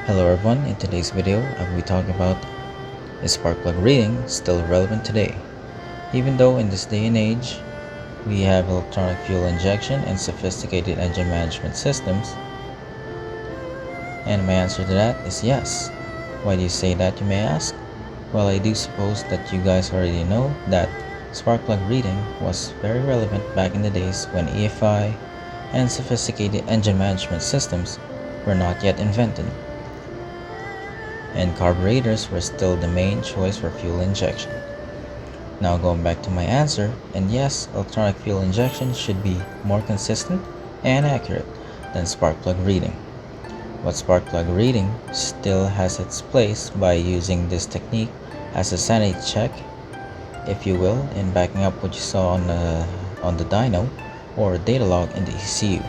Hello everyone, in today's video I will be talking about is spark plug reading still relevant today? Even though in this day and age we have electronic fuel injection and sophisticated engine management systems, and my answer to that is yes. Why do you say that, you may ask? Well, I do suppose that you guys already know that spark plug reading was very relevant back in the days when EFI and sophisticated engine management systems were not yet invented, and carburetors were still the main choice for fuel injection. Now going back to my answer, and yes, electronic fuel injection should be more consistent and accurate than spark plug reading. But spark plug reading still has its place by using this technique as a sanity check, if you will, in backing up what you saw on the dyno or data log in the ECU.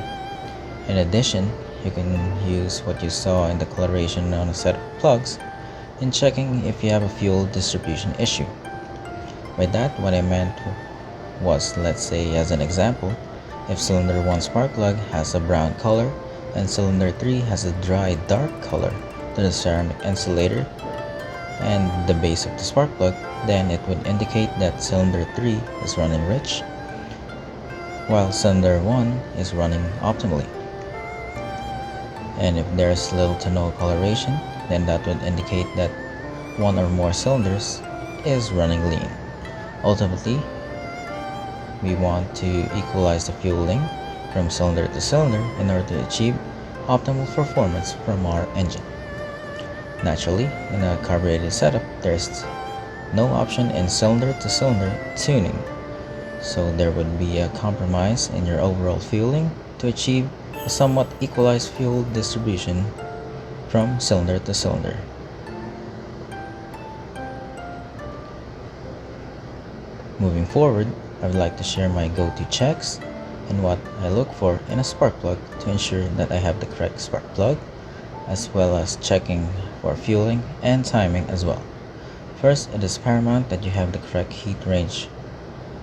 In addition, you can use what you saw in the coloration on a set of plugs in checking if you have a fuel distribution issue. By that, what I meant was, let's say as an example, if cylinder 1 spark plug has a brown color and cylinder 3 has a dry dark color to the ceramic insulator and the base of the spark plug, then it would indicate that cylinder 3 is running rich while cylinder 1 is running optimally. And if there's little to no coloration, then that would indicate that one or more cylinders is running lean. Ultimately, we want to equalize the fueling from cylinder to cylinder in order to achieve optimal performance from our engine. Naturally, in a carbureted setup, there's no option in cylinder to cylinder tuning, so there would be a compromise in your overall fueling to achieve a somewhat equalized fuel distribution from cylinder to cylinder. Moving forward, I would like to share my go-to checks and what I look for in a spark plug to ensure that I have the correct spark plug, as well as checking for fueling and timing as well. First, it is paramount that you have the correct heat range,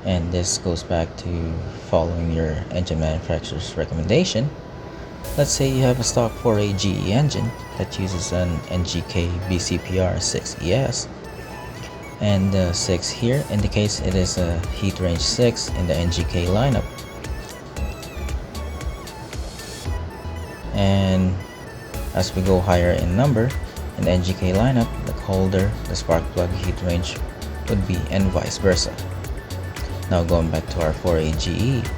and this goes back to following your engine manufacturer's recommendation. Let's say you have a stock 4A GE engine that uses an NGK BCPR 6ES, and the 6 here indicates it is a heat range 6 in the NGK lineup. And as we go higher in number in the NGK lineup, the colder the spark plug heat range would be, and vice versa. Now going back to our 4A GE,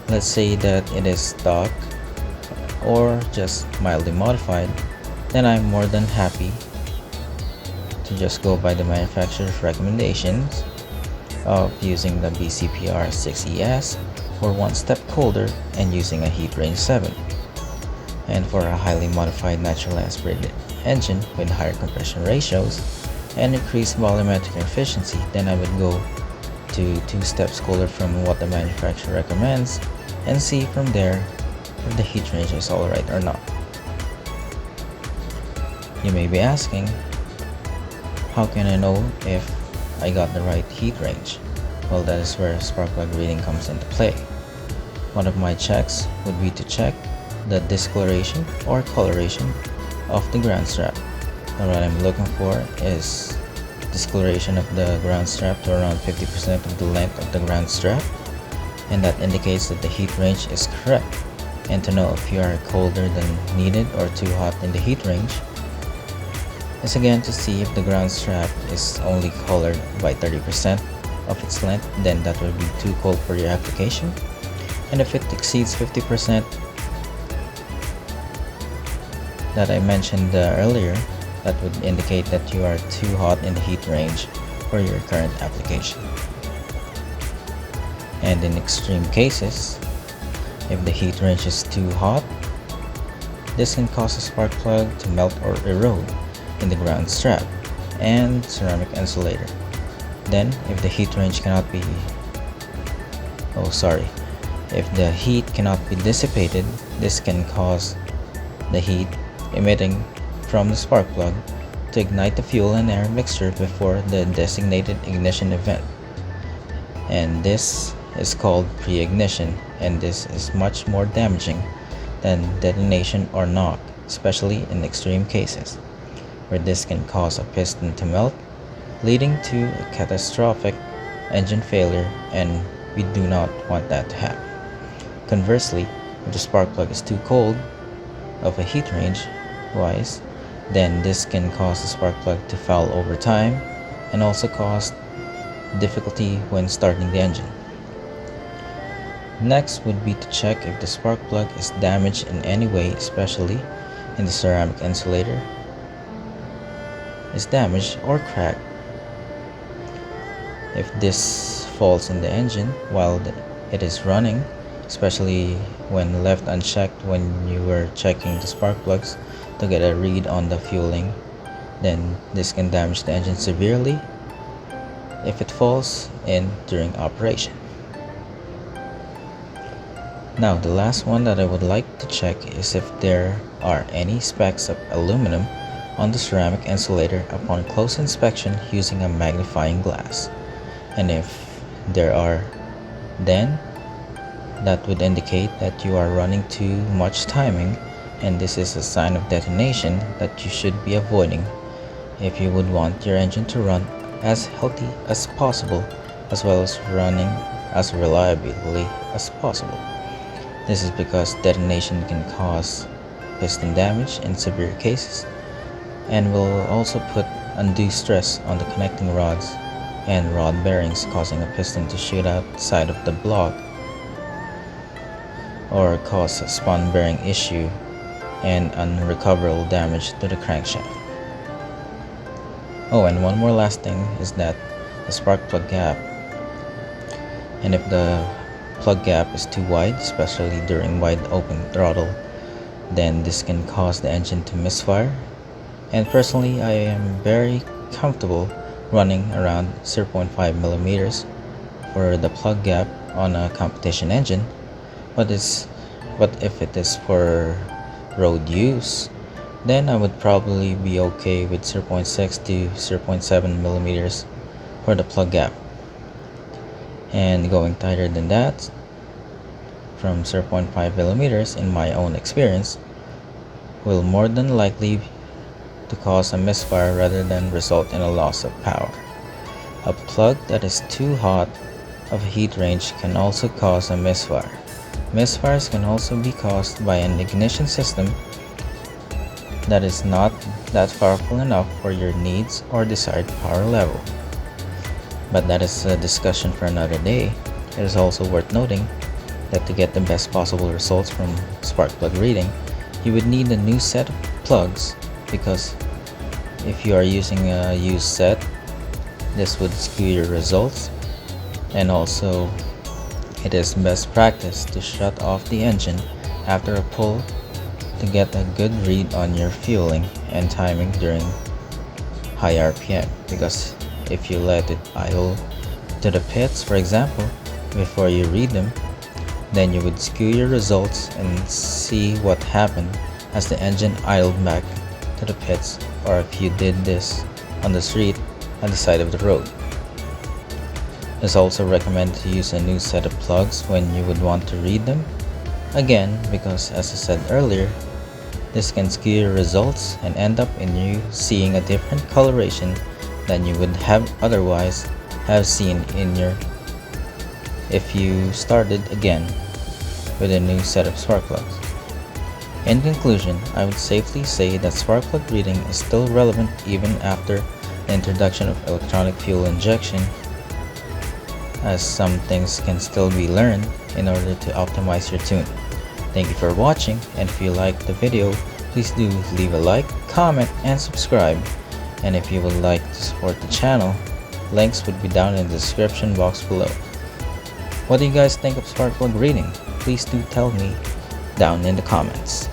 let's say that it is stock or just mildly modified, then I'm more than happy to just go by the manufacturer's recommendations of using the BCPR 6ES for one step colder and using a heat range 7. And for a highly modified naturally aspirated engine with higher compression ratios and increased volumetric efficiency, then I would go to 2 steps colder from what the manufacturer recommends and see from there if the heat range is alright or not. You may be asking, how can I know if I got the right heat range? Well, that is where spark plug reading comes into play. One of my checks would be to check the discoloration or coloration of the ground strap. Now what I'm looking for is discoloration of the ground strap to around 50% of the length of the ground strap, and that indicates that the heat range is correct. And to know if you are colder than needed or too hot in the heat range is again to see if the ground strap is only colored by 30% of its length, then that will be too cold for your application. And if it exceeds 50% that I mentioned earlier, that would indicate that you are too hot in the heat range for your current application. And in extreme cases, if the heat range is too hot, this can cause a spark plug to melt or erode in the ground strap and ceramic insulator. Then, if the heat range cannot be if the heat cannot be dissipated, this can cause the heat emitting from the spark plug to ignite the fuel and air mixture before the designated ignition event. And this is called preignition, and this is much more damaging than detonation or knock, especially in extreme cases. where this can cause a piston to melt, leading to a catastrophic engine failure, and we do not want that to happen. Conversely, if the spark plug is too cold of a heat range wise, then this can cause the spark plug to foul over time and also cause difficulty when starting the engine. Next would be to check if the spark plug is damaged in any way, especially in the ceramic insulator is damaged or cracked. If this falls in the engine while it is running, especially when left unchecked when you were checking the spark plugs to get a read on the fueling, then this can damage the engine severely if it falls in during operation. Now, the last one that I would like to check is if there are any specks of aluminum on the ceramic insulator upon close inspection using a magnifying glass. And if there are, then that would indicate that you are running too much timing, and this is a sign of detonation that you should be avoiding if you would want your engine to run as healthy as possible, as well as running as reliably as possible. This is because detonation can cause piston damage in severe cases and will also put undue stress on the connecting rods and rod bearings, causing a piston to shoot outside of the block or cause a spun bearing issue and unrecoverable damage to the crankshaft. Oh, and one more last thing is that the spark plug gap. And if the plug gap is too wide, especially during wide open throttle, then this can cause the engine to misfire. And personally, I am very comfortable running around 0.5 millimeters for the plug gap on a competition engine, but if it is for road use, then I would probably be okay with 0.6 to 0.7 millimeters for the plug gap. And going tighter than that, from 0.5 millimeters in my own experience, will more than likely to cause a misfire rather than result in a loss of power. A plug that is too hot of a heat range can also cause a misfire. Misfires can also be caused by an ignition system that is not that powerful enough for your needs or desired power level. But that is a discussion for another day. It is also worth noting that to get the best possible results from spark plug reading, you would need a new set of plugs, because if you are using a used set, this would skew your results. And also, it is best practice to shut off the engine after a pull to get a good read on your fueling and timing during high RPM, because if you let it idle to the pits, for example, before you read them, then you would skew your results and see what happened as the engine idled back to the pits, or if you did this on the street at the side of the road. It's also recommended to use a new set of plugs when you would want to read them. Again, because as I said earlier, this can skew your results and end up in you seeing a different coloration than you would have otherwise have seen if you started again with a new set of spark plugs. In conclusion, I would safely say that spark plug reading is still relevant even after the introduction of electronic fuel injection, as some things can still be learned in order to optimize your tune. Thank you for watching, and if you liked the video, please do leave a like, comment, and subscribe. And if you would like to support the channel, links would be down in the description box below. What do you guys think of spark plug reading? Please do tell me down in the comments.